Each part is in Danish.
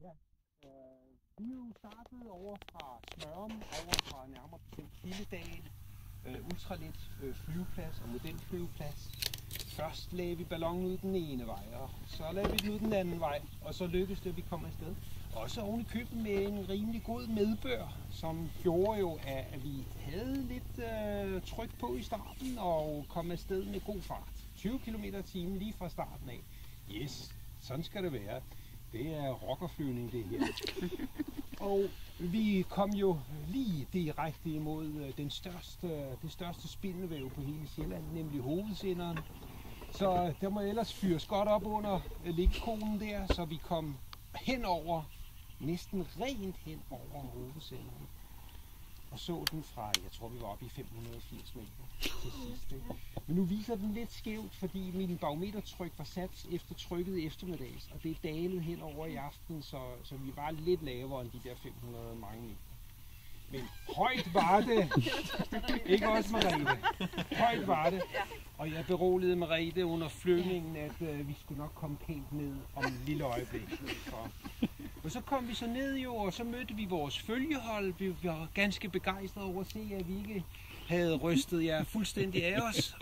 Ja, vi er jo startet over fra Smørum, over fra nærmere bestemt Lilledal, ultralet flyveplads og modelflyveplads. Først lagde vi ballonen ud den ene vej, og så lagde vi den ud den anden vej, og så lykkedes det, at vi kom afsted. Også oven i købet med en rimelig god medbør, som gjorde jo, at vi havde lidt tryk på i starten og kom afsted med god fart. 20 km/t lige fra starten af. Yes, sådan skal det være. Det er rockerflyvning, det her. Og vi kom jo lige direkte imod det største spindelvæv på hele Sjælland, nemlig hovedsenderen. Så der må ellers fyres godt op under liggekonen der, så vi kom henover, næsten rent hen over hovedsenderen. Og så den fra, jeg tror vi var oppe i 580 meter til sidst. Men nu viser den lidt skævt, fordi min barometertryk var sat efter trykket i eftermiddags, og det er dalet hen over i aften, så vi var lidt lavere end de der 500 mange meter. Men højt var det. Ikke også, Merete? Højt var det. Og jeg beroligede Merete under flyvningen, at vi skulle nok komme pænt ned om et lille øjeblik. Og så kom vi så ned jo, og så mødte vi vores følgehold. Vi var ganske begejstrede over at se, at vi ikke havde rystet jer fuldstændig af os.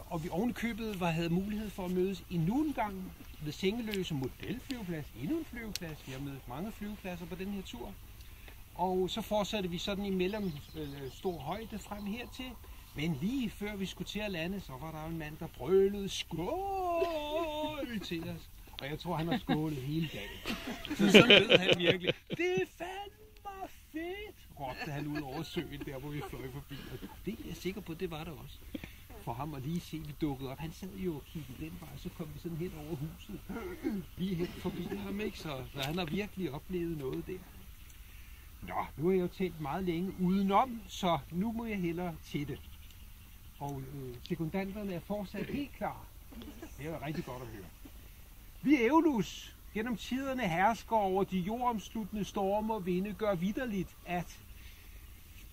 Og vi ovenikøbet havde mulighed for at mødes endnu en gang ved Sengeløse modelflyveplads. Endnu en flyveplads. Vi har mødt mange flyvepladser på den her tur. Og så fortsatte vi sådan imellem stor højde frem hertil. Men lige før vi skulle til at lande, så var der en mand, der brølede skål til os. Og jeg tror, han har skålet hele dagen. Så sådan lød han virkelig. Det er fandme fedt, råbte han ud over søen, der hvor vi fløj forbi. Og det er jeg sikker på, det var der også. For ham at lige se, vi dukkede op. Han sad jo og kiggede den vej, så kom vi sådan hen over huset. Lige hen forbi ham, ikke? Så han har virkelig oplevet noget der. Nå, nu har jeg jo talt meget længe udenom, så nu må jeg hellere til det. Og sekundanterne er fortsat helt klar. Det er jo rigtig godt at høre. Vi Eolus gennem tiderne hersker over de jordomsluttende storme og vinde, gør vitterligt, at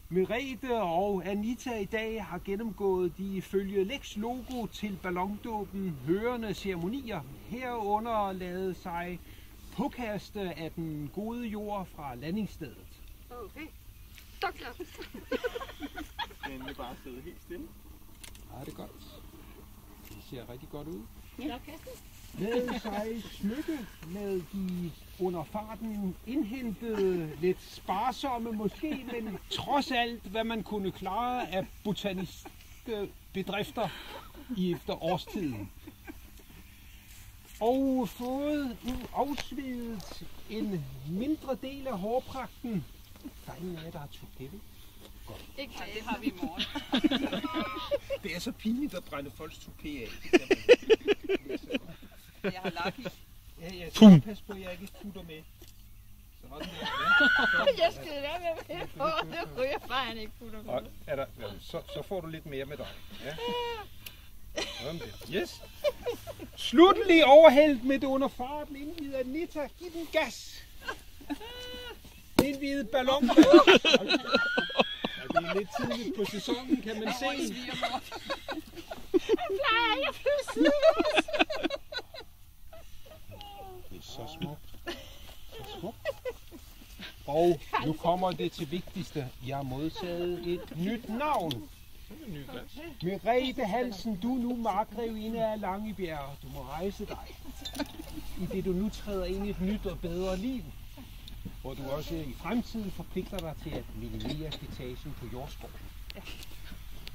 Merete og Anita i dag har gennemgået de ifølge Lex logo til ballondåben hørende ceremonier, herunder ladet sig påkaste af den gode jord fra landingsstedet. Okay. Så klar. Den vil bare sidde helt stille. Ja, det er godt. Det ser rigtig godt ud. Ja. Lad sig smykke med de under farten indhentede, lidt sparsomme måske, men trods alt, hvad man kunne klare af botaniske bedrifter i efter årstiden. Og fået afsvedet en mindre del af hårpragten. Der er ingen af jer, der har tukette. Ikke det har vi i morgen. Det er så pinligt at brænde folks toupé af. Jeg har lagt i. Ja, så pas på, at jeg ikke putter med. Sådan der. Ja. Jeg skal være med på. Det ryger bare, han ikke putter med. Så får du lidt mere med dig. Ja. Sådan der. Yes. Slutlig overhældt med det under farten indvidet Anita. Giv den gas. Indvidet ballon. Ja, det er lidt tidligt på sæsonen, kan man se. Han plejer ikke at flyve siden. Det er så smukt. Så smukt. Og nu kommer det til vigtigste. Jeg har modtaget et nyt navn. Merete Hansen, du er nu markgrevinde af Langebjerg. Du må rejse dig, i det du nu træder ind i et nyt og bedre liv, hvor du også i fremtiden forpligter dig til at minimere slitagen på jordskoven.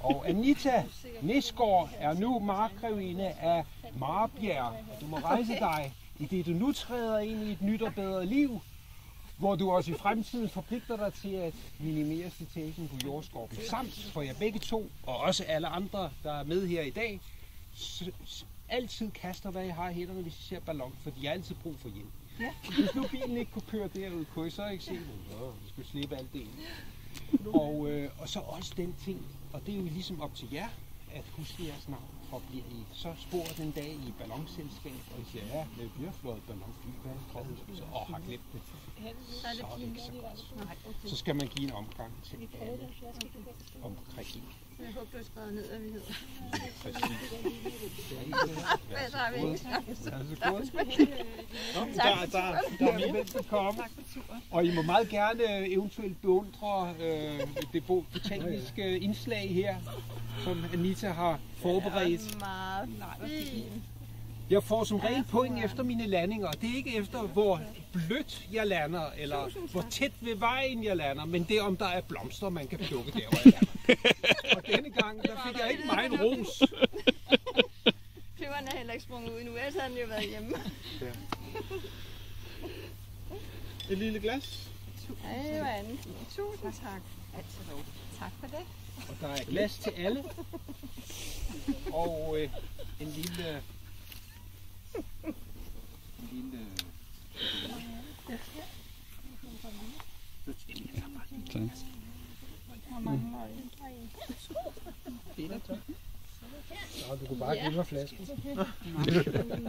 Og Anita Næsgaard er nu markgrevinde af Marbjerg. Du må rejse dig, i det du nu træder ind i et nyt og bedre liv, hvor du også i fremtiden forpligter dig til at minimere slitagen på jordskoven. Samt for jer begge to, og også alle andre, der er med her i dag, altid kaster, hvad jeg har i hænderne, hvis I ser ballon, for de har altid brug for hjælp. Ja. Hvis nu bilen ikke kunne køre derud, kunne I så ikke se det? Vi skulle slippe alt det ene. Og så også den ting, og det er jo ligesom op til jer, at huske jeres navn, for bliver I så spurgt en dag i ballonselskab, og I siger, ja, vi har flået ballonfly, og har glemt det. Så er det ikke så godt. Så skal man give en omgang til alle omkring. Jeg håber, du har skrevet ned, hvad vi hedder. Præcis. Hvad så har vi ikke? Er det så godt? der er vendt at komme. Og I må meget gerne eventuelt beundre det botaniske indslag her, som Anita har forberedt. Det er meget fint. Jeg får som regel point efter mine landinger. Det er ikke efter, hvor blødt jeg lander, eller hvor tæt ved vejen jeg lander, men det er, om der er blomster, man kan plukke der, hvor jeg lander. Og denne gang, der fik jeg ikke meget ros. Flyveren er heller ikke sprunget ud endnu, ellers havde den jo været hjemme. Ja. Et lille glas. Ej, det var andet. Tusind tak. Altid lov. Tak for det. Og der er glas til alle. Og en lille... Nå, du kunne bare give mig flasken.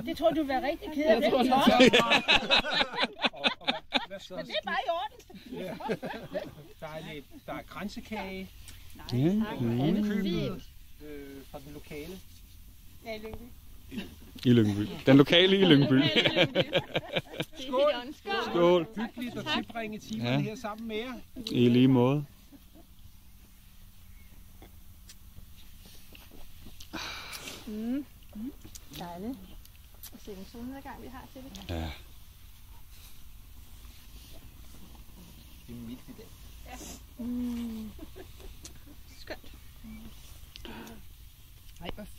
Det tror du vil være rigtig ked af. Men det er bare i orden. Ja. Der er kransekage. Tak. Er det fint? Fra den lokale. Ja, Lyngby. I Lyngby. Den lokale i Lyngby. Skål! Skål. Hyggeligt at tilbringe timerne her sammen med jer. I lige måde. Dejligt. Og se en solnedgang, vi har til det. Ja. Det er midt i dag. Mm.